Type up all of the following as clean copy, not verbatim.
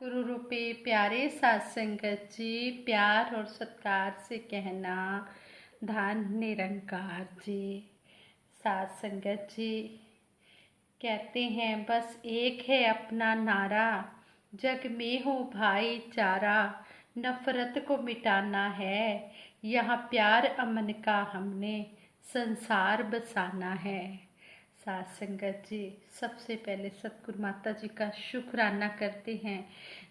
गुरु रूपे प्यारे साथ संगत जी, प्यार और सत्कार से कहना धन निरंकार जी। साथ संगत जी कहते हैं बस एक है अपना नारा, जग में हो भाईचारा, नफरत को मिटाना है, यहाँ प्यार अमन का हमने संसार बसाना है। साथ संगत जी सबसे पहले सतगुरु माता जी का शुक्राना करते हैं,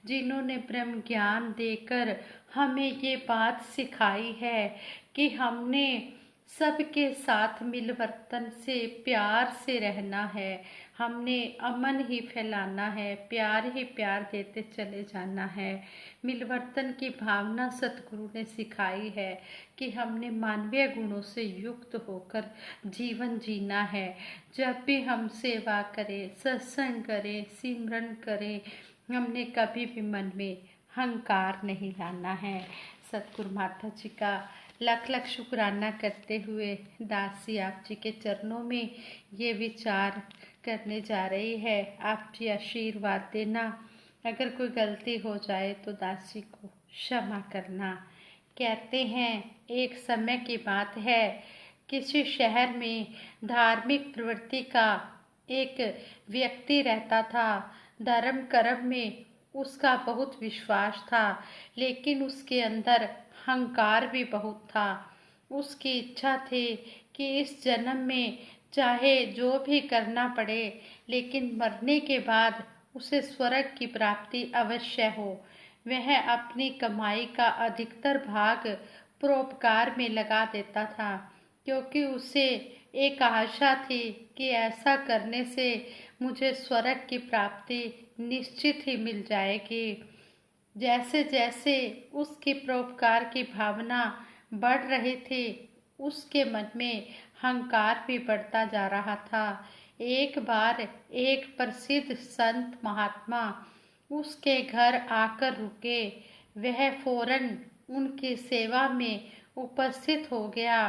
जिन्होंने ब्रह्म ज्ञान देकर हमें ये बात सिखाई है कि हमने सबके साथ मिलवर्तन से प्यार से रहना है, हमने अमन ही फैलाना है, प्यार ही प्यार देते चले जाना है। मिलवर्तन की भावना सतगुरु ने सिखाई है कि हमने मानवीय गुणों से युक्त होकर जीवन जीना है। जब भी हम सेवा करें, सत्संग करें, सिमरन करें, हमने कभी भी मन में अहंकार नहीं लाना है। सतगुरु माता जी का लख लख शुक्राना करते हुए दासी आप जी के चरणों में ये विचार करने जा रही है। आप जी आशीर्वाद देना, अगर कोई गलती हो जाए तो दासी को क्षमा करना। कहते हैं एक समय की बात है, किसी शहर में धार्मिक प्रवृत्ति का एक व्यक्ति रहता था। धर्म कर्म में उसका बहुत विश्वास था, लेकिन उसके अंदर अहंकार भी बहुत था। उसकी इच्छा थी कि इस जन्म में चाहे जो भी करना पड़े, लेकिन मरने के बाद उसे स्वर्ग की प्राप्ति अवश्य हो। वह अपनी कमाई का अधिकतर भाग परोपकार में लगा देता था, क्योंकि उसे एक आशा थी कि ऐसा करने से मुझे स्वर्ग की प्राप्ति निश्चित ही मिल जाएगी। जैसे जैसे उसकी परोपकार की भावना बढ़ रही थी, उसके मन में अहंकार भी बढ़ता जा रहा था। एक बार एक प्रसिद्ध संत महात्मा उसके घर आकर रुके। वह फौरन उनकी सेवा में उपस्थित हो गया।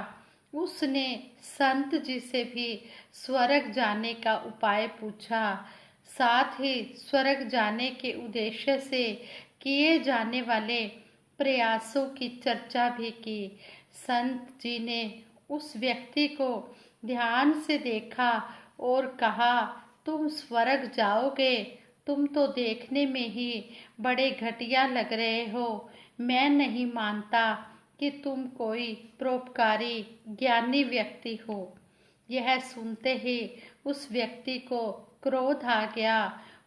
उसने संत जी से भी स्वर्ग जाने का उपाय पूछा, साथ ही स्वर्ग जाने के उद्देश्य से किए जाने वाले प्रयासों की चर्चा भी की। संत जी ने उस व्यक्ति को ध्यान से देखा और कहा, तुम स्वर्ग जाओगे? तुम तो देखने में ही बड़े घटिया लग रहे हो। मैं नहीं मानता कि तुम कोई परोपकारी ज्ञानी व्यक्ति हो। यह सुनते ही उस व्यक्ति को क्रोध आ गया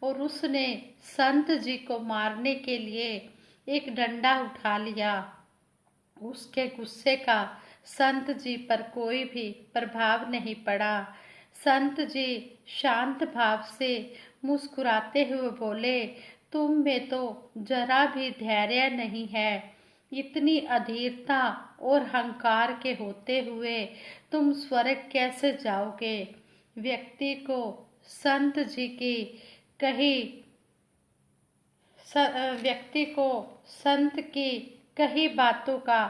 और उसने संत जी को मारने के लिए एक डंडा उठा लिया। उसके गुस्से का संत जी पर कोई भी प्रभाव नहीं पड़ा। संत जी शांत भाव से मुस्कुराते हुए बोले, तुम में तो जरा भी धैर्य नहीं है। इतनी अधीरता और अहंकार के होते हुए तुम स्वर्ग कैसे जाओगे? व्यक्ति को संत जी की कही व्यक्ति को संत की कही बातों का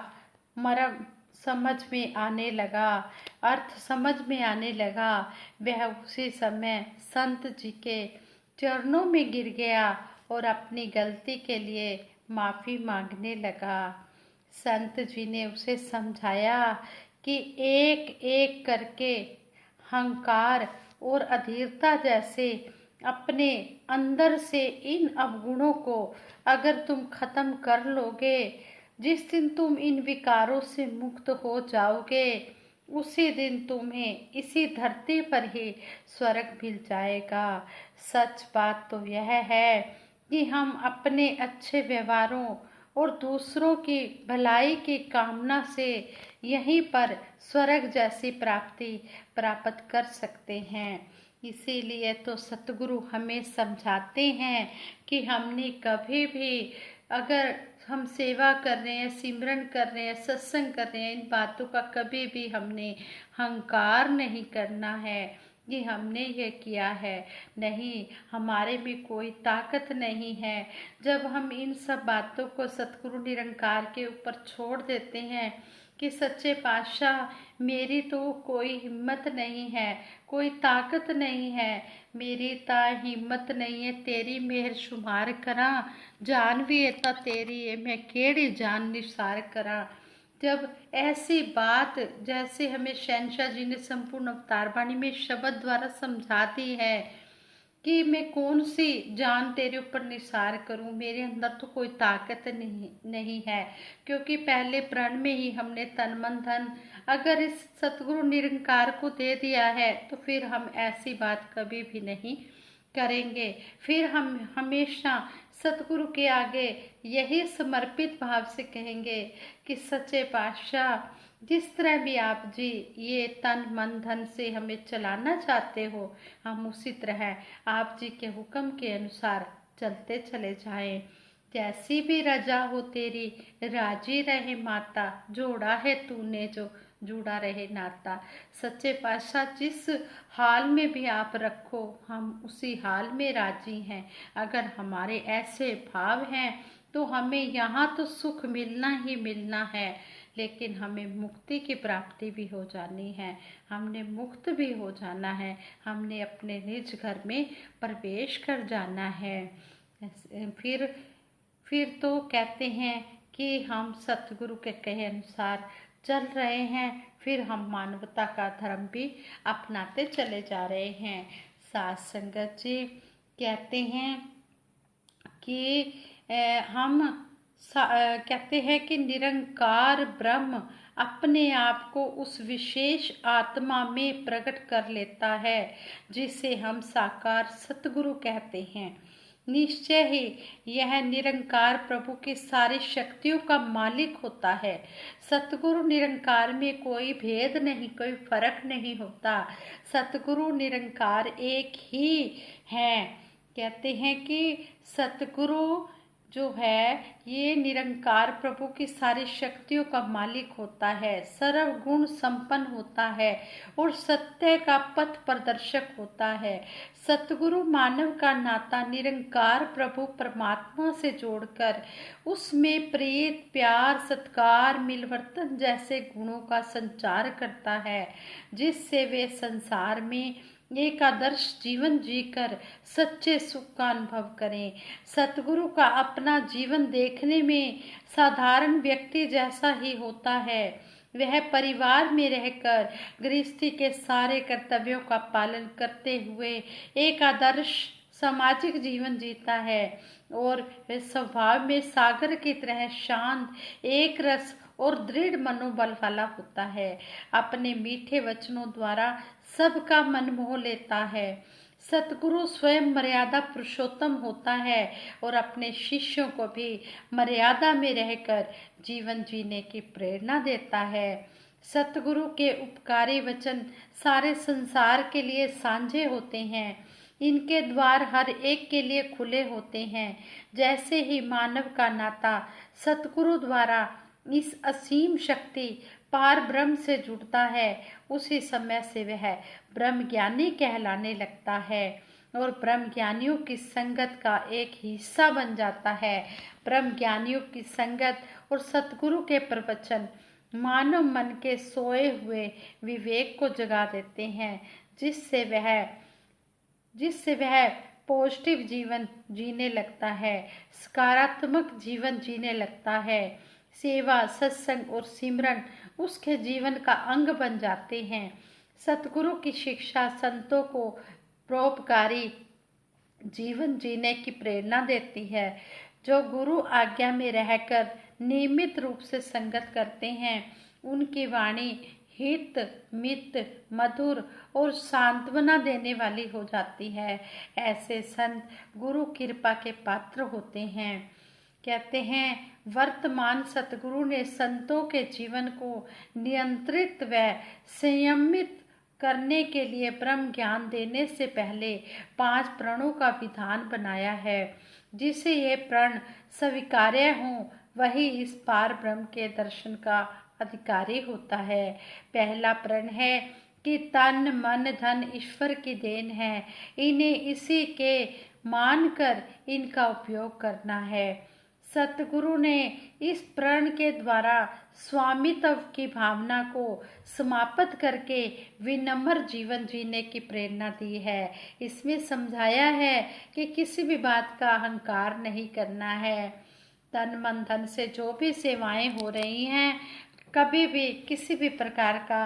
मर्म समझ में आने लगा, अर्थ समझ में आने लगा। वह उसी समय संत जी के चरणों में गिर गया और अपनी गलती के लिए माफ़ी मांगने लगा। संत जी ने उसे समझाया कि एक एक करके अहंकार और अधीरता जैसे अपने अंदर से इन अवगुणों को अगर तुम खत्म कर लोगे, जिस दिन तुम इन विकारों से मुक्त हो जाओगे, उसी दिन तुम्हें इसी धरती पर ही स्वर्ग मिल जाएगा। सच बात तो यह है कि हम अपने अच्छे व्यवहारों और दूसरों की भलाई की कामना से यहीं पर स्वर्ग जैसी प्राप्ति प्राप्त कर सकते हैं। इसीलिए तो सतगुरु हमें समझाते हैं कि हमने कभी भी, अगर हम सेवा कर रहे हैं, सिमरन कर रहे हैं, सत्संग कर रहे हैं, इन बातों का कभी भी हमने अहंकार नहीं करना है कि हमने ये किया है। नहीं, हमारे में कोई ताकत नहीं है। जब हम इन सब बातों को सतगुरु निरंकार के ऊपर छोड़ देते हैं, कि सच्चे पातशाह मेरी तो कोई हिम्मत नहीं है, कोई ताकत नहीं है, मेरी ता हिम्मत नहीं है तेरी मेहर शुमार करा, जान भी है ता तेरी है मैं केड़ी जान निसार करा। जब ऐसी बात जैसे हमें शहनशाह जी ने संपूर्ण अवतार बाणी में शब्द द्वारा समझा दी है कि मैं कौन सी जान तेरे ऊपर निसार करूं, मेरे अंदर तो कोई ताकत नहीं है, क्योंकि पहले प्रण में ही हमने तन मन धन अगर इस सतगुरु निरंकार को दे दिया है तो फिर हम ऐसी बात कभी भी नहीं करेंगे। फिर हम हमेशा सतगुरु के आगे यही समर्पित भाव से कहेंगे कि सच्चे पातशाह जिस तरह भी आप जी ये तन मन धन से हमें चलाना चाहते हो, हम उसी तरह आप जी के हुक्म के अनुसार चलते चले जाएं। जैसी भी रजा हो तेरी राजी रहे माता, जोड़ा है तूने जो जुड़ा रहे नाता। सच्चे पातशाह जिस हाल में भी आप रखो हम उसी हाल में राजी हैं। अगर हमारे ऐसे भाव हैं तो हमें यहाँ तो सुख मिलना ही मिलना है, लेकिन हमें मुक्ति की प्राप्ति भी हो जानी है, हमने मुक्त भी हो जाना है, हमने अपने निज घर में प्रवेश कर जाना है। फिर तो कहते हैं कि हम सतगुरु के कहे अनुसार चल रहे हैं, फिर हम मानवता का धर्म भी अपनाते चले जा रहे हैं। साथ संगत जी कहते हैं कि हम कहते हैं कि निरंकार ब्रह्म अपने आप को उस विशेष आत्मा में प्रकट कर लेता है जिसे हम साकार सतगुरु कहते हैं। निश्चय ही यह निरंकार प्रभु की सारी शक्तियों का मालिक होता है। सतगुरु निरंकार में कोई भेद नहीं, कोई फर्क नहीं होता। सतगुरु निरंकार एक ही है। कहते हैं कि सतगुरु जो है ये निरंकार प्रभु की सारी शक्तियों का मालिक होता है, सर्व गुण संपन्न होता है और सत्य का पथ प्रदर्शक होता है। सतगुरु मानव का नाता निरंकार प्रभु परमात्मा से जोड़कर उसमें प्रीत प्यार सत्कार मिलवर्तन जैसे गुणों का संचार करता है, जिससे वे संसार में एक आदर्श जीवन जीकर सच्चे सुख का अनुभव करें। सतगुरु का अपना जीवन देखने में साधारण व्यक्ति जैसा ही होता है। वह परिवार में रहकर गृहस्थी के सारे कर्तव्यों का पालन करते हुए एक आदर्श सामाजिक जीवन जीता है और वह स्वभाव में सागर की तरह शांत एक रस और दृढ़ मनोबल वाला होता है। अपने मीठे वचनों द्वारा सबका मन मोह लेता है। सतगुरु स्वयं मर्यादा पुरुषोत्तम होता है और अपने शिष्यों को भी मर्यादा में रहकर जीवन जीने की प्रेरणा देता है। सतगुरु के उपकारी वचन सारे संसार के लिए साझे होते हैं। इनके द्वार हर एक के लिए खुले होते हैं। जैसे ही मानव का नाता सतगुरु द्वारा इस असीम शक्ति पार ब्रह्म से जुड़ता है, उसी समय से वह ब्रह्म ज्ञानी कहलाने लगता है और ब्रह्म ज्ञानियों की संगत का एक हिस्सा बन जाता है। ब्रह्म ज्ञानियों की संगत और सतगुरु के प्रवचन मानव मन के सोए हुए विवेक को जगा देते हैं, जिससे वह पॉजिटिव जीवन जीने लगता है, सकारात्मक जीवन जीने लगता है। सेवा सत्संग और सिमरन उसके जीवन का अंग बन जाते हैं। सतगुरु की शिक्षा संतों को परोपकारी जीवन जीने की प्रेरणा देती है। जो गुरु आज्ञा में रहकर नियमित रूप से संगत करते हैं, उनकी वाणी हित मित मधुर और सांत्वना देने वाली हो जाती है। ऐसे संत गुरु कृपा के पात्र होते हैं। कहते हैं वर्तमान सतगुरु ने संतों के जीवन को नियंत्रित व संयमित करने के लिए ब्रह्म ज्ञान देने से पहले 5 प्रणों का विधान बनाया है। जिसे ये प्रण स्वीकार्य हों वही इस पार ब्रह्म के दर्शन का अधिकारी होता है। पहला प्रण है कि तन मन धन ईश्वर की देन है, इन्हें इसी के मानकर इनका उपयोग करना है। सतगुरु ने इस प्रण के द्वारा स्वामित्व की भावना को समाप्त करके विनम्र जीवन जीने की प्रेरणा दी है। इसमें समझाया है कि किसी भी बात का अहंकार नहीं करना है। तन मन धन से जो भी सेवाएं हो रही हैं, कभी भी किसी भी प्रकार का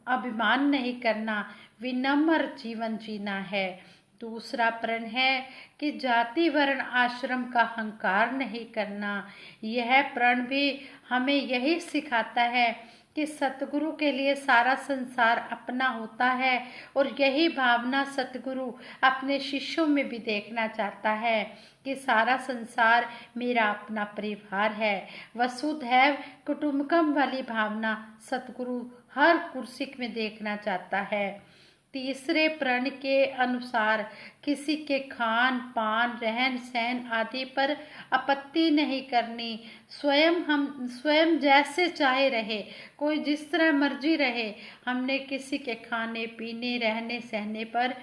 अभिमान नहीं करना, विनम्र जीवन जीना है। दूसरा प्रण है कि जाति वर्ण आश्रम का अहंकार नहीं करना। यह प्रण भी हमें यही सिखाता है कि सतगुरु के लिए सारा संसार अपना होता है और यही भावना सतगुरु अपने शिष्यों में भी देखना चाहता है कि सारा संसार मेरा अपना परिवार है। वसुधैव कुटुंबकम वाली भावना सतगुरु हर कुर्सी में देखना चाहता है। तीसरे प्रण के अनुसार किसी के खान पान रहन सहन आदि पर आपत्ति नहीं करनी। स्वयं जैसे चाहे रहे, कोई जिस तरह मर्जी रहे। हमने किसी के खाने पीने रहने सहने पर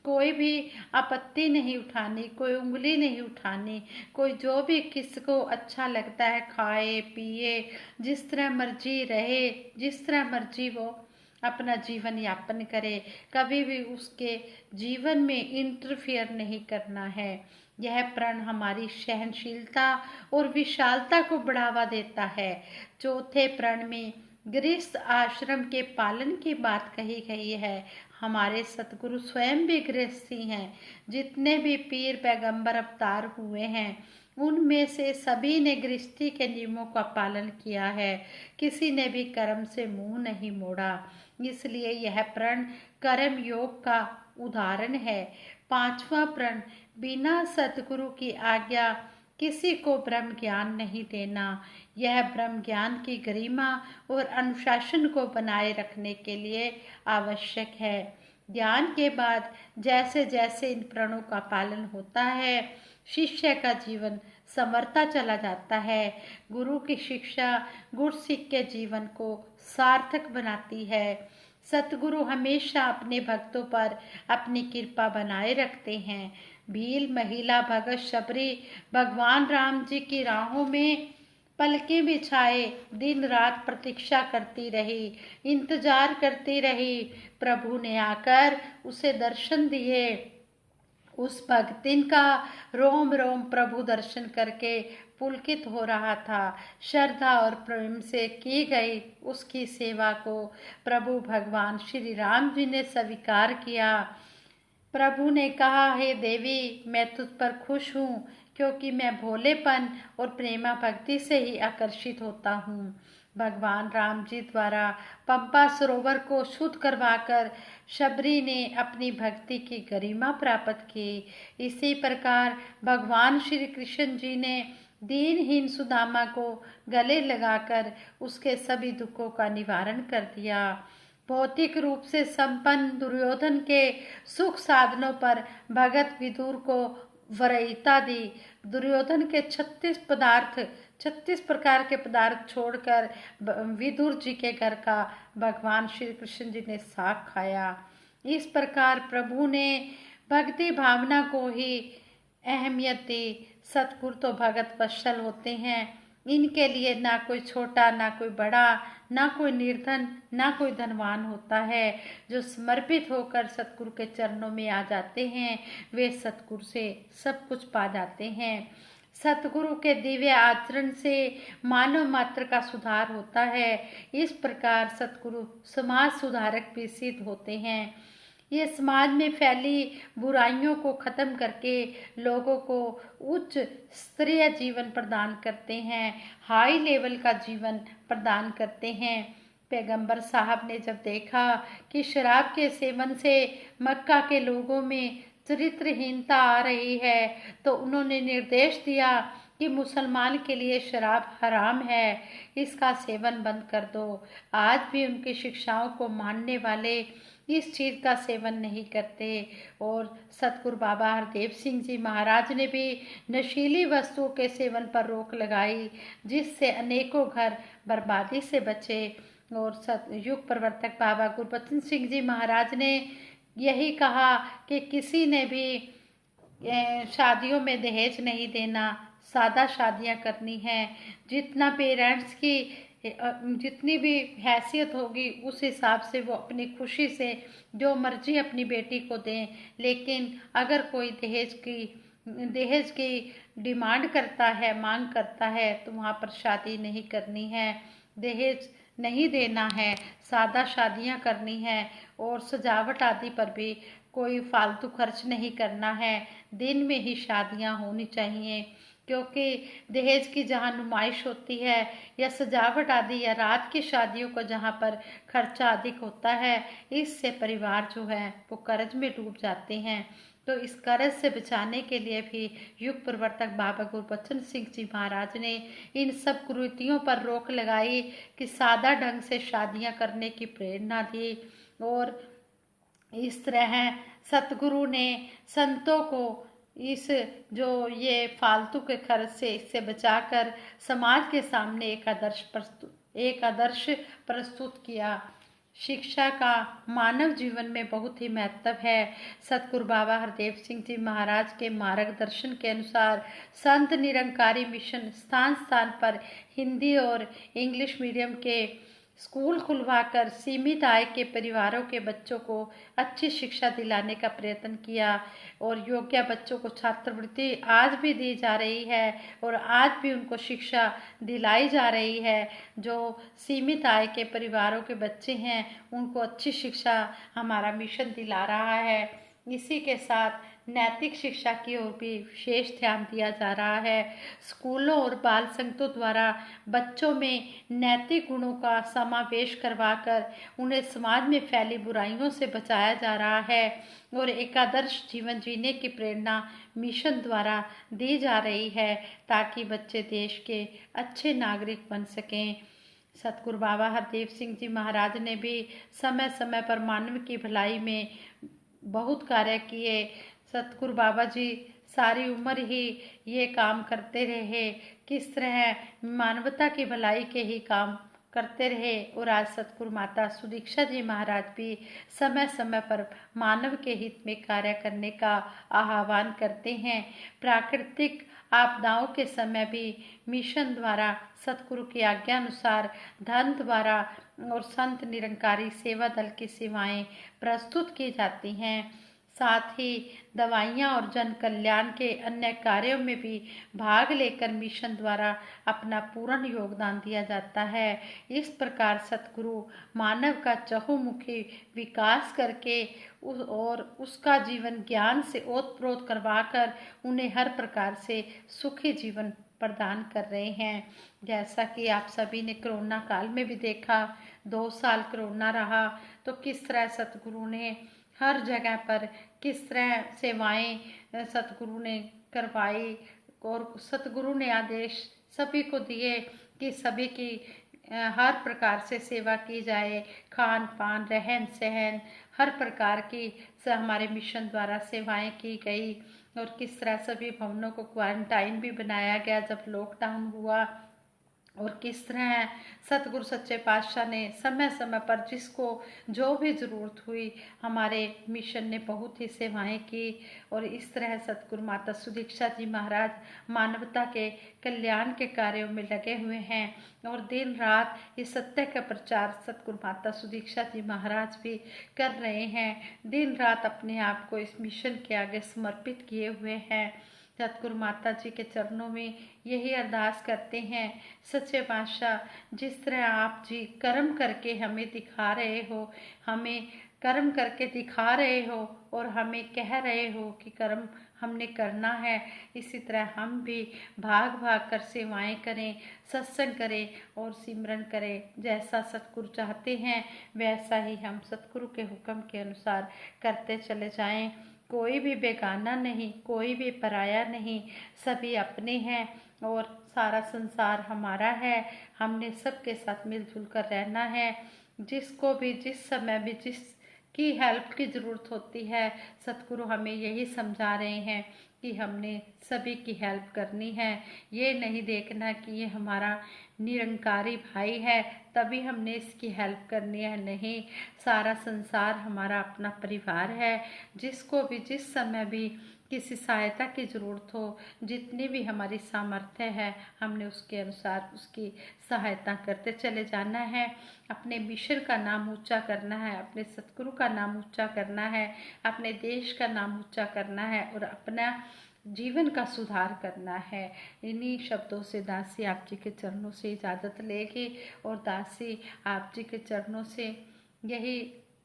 कोई भी आपत्ति नहीं उठानी, कोई उंगली नहीं उठानी। कोई जो भी किसको अच्छा लगता है खाए पिए, जिस तरह मर्जी रहे, जिस तरह मर्जी वो अपना जीवन यापन करे। कभी भी उसके जीवन में इंटरफियर नहीं करना है। यह प्रण हमारी सहनशीलता और विशालता को बढ़ावा देता है। चौथे प्रण में गृहस्थ आश्रम के पालन की बात कही गई है। हमारे सतगुरु स्वयं भी गृहस्थी हैं। जितने भी पीर पैगंबर अवतार हुए हैं, उनमें से सभी ने गृहस्थी के नियमों का पालन किया है। किसी ने भी कर्म से मुंह नहीं मोड़ा। इसलिए यह प्रण कर्म योग का उदाहरण है। पांचवा प्रण, बिना सतगुरु की आज्ञा किसी को ब्रह्म ज्ञान नहीं देना। यह ब्रह्म ज्ञान की गरिमा और अनुशासन को बनाए रखने के लिए आवश्यक है। ज्ञान के बाद जैसे जैसे इन प्रणों का पालन होता है, शिष्य का जीवन संवरता चला जाता है। गुरु की शिक्षा गुरसिक के जीवन को सार्थक बनाती है। सतगुरु हमेशा अपने भक्तों पर अपनी कृपा बनाए रखते हैं। भील महिला भगत शबरी भगवान राम जी की राहों में पलकें बिछाए दिन रात प्रतीक्षा करती रही, इंतजार करती रही। प्रभु ने आकर उसे दर्शन दिए। उस भक्तिन का रोम रोम प्रभु दर्शन करके पुलकित हो रहा था। श्रद्धा और प्रेम से की गई उसकी सेवा को प्रभु भगवान श्री राम जी ने स्वीकार किया। प्रभु ने कहा, हे देवी, मैं तुझ पर खुश हूँ, क्योंकि मैं भोलेपन और प्रेमा भक्ति से ही आकर्षित होता हूँ। भगवान राम जी द्वारा पंपा सरोवर को शुद्ध करवाकर शबरी ने अपनी भक्ति की गरिमा प्राप्त की। इसी प्रकार भगवान श्री कृष्ण जी ने दीनहीन सुदामा को गले लगाकर उसके सभी दुखों का निवारण कर दिया। भौतिक रूप से संपन्न दुर्योधन के सुख साधनों पर भगत विदुर को वरीयता दी। दुर्योधन के 36 प्रकार के पदार्थ छोड़कर विदुर जी के घर का भगवान श्री कृष्ण जी ने साग खाया। इस प्रकार प्रभु ने भक्ति भावना को ही अहमियत दी। सतगुरु तो भगत वत्सल होते हैं। इनके लिए ना कोई छोटा ना कोई बड़ा, ना कोई निर्धन ना कोई धनवान होता है। जो समर्पित होकर सतगुरु के चरणों में आ जाते हैं, वे सतगुरु से सब कुछ पा जाते हैं। सतगुरु के दिव्य आचरण से मानव मात्र का सुधार होता है। इस प्रकार सतगुरु समाज सुधारक भी सिद्ध होते हैं। ये समाज में फैली बुराइयों को खत्म करके लोगों को उच्च स्तरीय जीवन प्रदान करते हैं, हाई लेवल का जीवन प्रदान करते हैं। पैगंबर साहब ने जब देखा कि शराब के सेवन से मक्का के लोगों में चरित्रहीनता आ रही है, तो उन्होंने निर्देश दिया कि मुसलमान के लिए शराब हराम है, इसका सेवन बंद कर दो। आज भी उनकी शिक्षाओं को मानने वाले इस चीज़ का सेवन नहीं करते। और सतगुरु बाबा हरदेव सिंह जी महाराज ने भी नशीली वस्तुओं के सेवन पर रोक लगाई, जिससे अनेकों घर बर्बादी से बचे। और युग प्रवर्तक बाबा गुरबचन सिंह जी महाराज ने यही कहा कि किसी ने भी शादियों में दहेज नहीं देना, सादा शादियां करनी हैं। जितना पेरेंट्स की जितनी भी हैसियत होगी उस हिसाब से वो अपनी खुशी से जो मर्जी अपनी बेटी को दें। लेकिन अगर कोई दहेज की डिमांड करता है, मांग करता है, तो वहाँ पर शादी नहीं करनी है, दहेज नहीं देना है, सादा शादियां करनी है। और सजावट आदि पर भी कोई फालतू खर्च नहीं करना है, दिन में ही शादियां होनी चाहिए। क्योंकि दहेज की जहाँ नुमाइश होती है या सजावट आदि या रात की शादियों को जहाँ पर खर्चा अधिक होता है, इससे परिवार जो है वो कर्ज में डूब जाते हैं। तो इस कर्ज से बचाने के लिए भी युग प्रवर्तक बाबा गुरबचन सिंह जी महाराज ने इन सब कुरीतियों पर रोक लगाई कि सादा ढंग से शादियां करने की प्रेरणा दी। और इस तरह सतगुरु ने संतों को इस जो ये फालतू के खर्च से इससे बचाकर समाज के सामने एक आदर्श प्रस्तुत किया। शिक्षा का मानव जीवन में बहुत ही महत्व है। सतगुरु बाबा हरदेव सिंह जी महाराज के मार्गदर्शन के अनुसार संत निरंकारी मिशन स्थान स्थान पर हिंदी और इंग्लिश मीडियम के स्कूल खुलवाकर सीमित आय के परिवारों के बच्चों को अच्छी शिक्षा दिलाने का प्रयत्न किया। और योग्य बच्चों को छात्रवृत्ति आज भी दी जा रही है और आज भी उनको शिक्षा दिलाई जा रही है। जो सीमित आय के परिवारों के बच्चे हैं उनको अच्छी शिक्षा हमारा मिशन दिला रहा है। इसी के साथ नैतिक शिक्षा की ओर भी विशेष ध्यान दिया जा रहा है। स्कूलों और बाल संघों द्वारा बच्चों में नैतिक गुणों का समावेश करवाकर उन्हें समाज में फैली बुराइयों से बचाया जा रहा है और एक आदर्श जीवन जीने की प्रेरणा मिशन द्वारा दी जा रही है, ताकि बच्चे देश के अच्छे नागरिक बन सकें। सतगुरु बाबा हरदेव सिंह जी महाराज ने भी समय समय पर मानव की भलाई में बहुत कार्य किए। सतगुरु बाबा जी सारी उम्र ही ये काम करते रहे, किस तरह मानवता की भलाई के ही काम करते रहे। और आज सतगुरु माता सुदीक्षा जी महाराज भी समय समय पर मानव के हित में कार्य करने का आह्वान करते हैं। प्राकृतिक आपदाओं के समय भी मिशन द्वारा सतगुरु की आज्ञा अनुसार धन द्वारा और संत निरंकारी सेवा दल की सेवाएं प्रस्तुत की जाती हैं। साथ ही दवाइयाँ और जन कल्याण के अन्य कार्यों में भी भाग लेकर मिशन द्वारा अपना पूर्ण योगदान दिया जाता है। इस प्रकार सतगुरु मानव का चहुमुखी विकास करके और उसका जीवन ज्ञान से ओतप्रोत करवाकर उन्हें हर प्रकार से सुखी जीवन प्रदान कर रहे हैं। जैसा कि आप सभी ने कोरोना काल में भी देखा, 2 साल कोरोना रहा, तो किस तरह सतगुरु ने हर जगह पर किस तरह सेवाएं सतगुरु ने करवाई। और सतगुरु ने आदेश सभी को दिए कि सभी की हर प्रकार से सेवा की जाए, खान पान रहन सहन हर प्रकार की हमारे मिशन द्वारा सेवाएं की गई। और किस तरह सभी भवनों को क्वारंटाइन भी बनाया गया जब लॉकडाउन हुआ। और किस तरह सतगुरु सच्चे पातशाह ने समय समय पर जिसको जो भी ज़रूरत हुई हमारे मिशन ने बहुत ही सेवाएं की। और इस तरह सतगुरु माता सुदीक्षा जी महाराज मानवता के कल्याण के कार्यों में लगे हुए हैं और दिन रात इस सत्य का प्रचार सतगुरु माता सुदीक्षा जी महाराज भी कर रहे हैं। दिन रात अपने आप को इस मिशन के आगे समर्पित किए हुए हैं। सतगुरु माता जी के चरणों में यही अरदास करते हैं, सच्चे पातशाह जिस तरह आप जी कर्म करके हमें दिखा रहे हो, हमें कर्म करके दिखा रहे हो और हमें कह रहे हो कि कर्म हमने करना है, इसी तरह हम भी भाग भाग कर सेवाएं करें, सत्संग करें और सिमरन करें। जैसा सतगुरु चाहते हैं वैसा ही हम सतगुरु के हुक्म के अनुसार करते चले जाएं। कोई भी बेगाना नहीं, कोई भी पराया नहीं, सभी अपने हैं और सारा संसार हमारा है। हमने सबके साथ मिलजुल कर रहना है। जिसको भी जिस समय भी जिसकी हेल्प की ज़रूरत होती है सतगुरु हमें यही समझा रहे हैं कि हमने सभी की हेल्प करनी है। ये नहीं देखना कि ये हमारा निरंकारी भाई है तभी हमने इसकी हेल्प करनी है, नहीं, सारा संसार हमारा अपना परिवार है। जिसको भी जिस समय भी किसी सहायता की ज़रूरत हो, जितनी भी हमारी सामर्थ्य है हमने उसके अनुसार उसकी सहायता करते चले जाना है। अपने मिशन का नाम ऊंचा करना है, अपने सतगुरु का नाम ऊंचा करना है, अपने देश का नाम ऊंचा करना है और अपना जीवन का सुधार करना है। इन्हीं शब्दों से दासी आप जी के चरणों से इजाज़त लेगी और दासी आप जी के चरणों से यही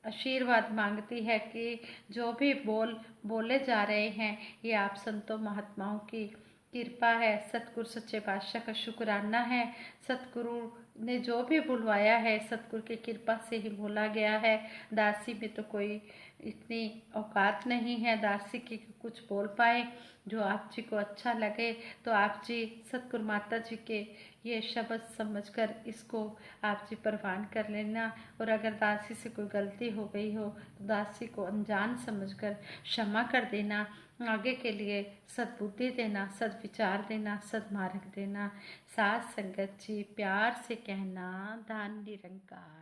आशीर्वाद मांगती है कि जो भी बोले जा रहे हैं ये आप संतों महात्माओं की कृपा है, सतगुरु सच्चे पातशाह का शुक्राना है। सतगुरु ने जो भी बुलवाया है सतगुरु की कृपा से ही बोला गया है। दासी में तो कोई इतनी औकात नहीं है दासी की कुछ बोल पाए। जो आप जी को अच्छा लगे तो आप जी सतगुरु माता जी के ये शब्द समझकर इसको आप जी परवान कर लेना। और अगर दासी से कोई गलती हो गई हो तो दासी को अनजान समझकर क्षमा कर देना। आगे के लिए सद्बुद्धि देना, सद्विचार देना, सद्मार्ग देना। साथ संगत जी प्यार से कहना, धन निरंकार।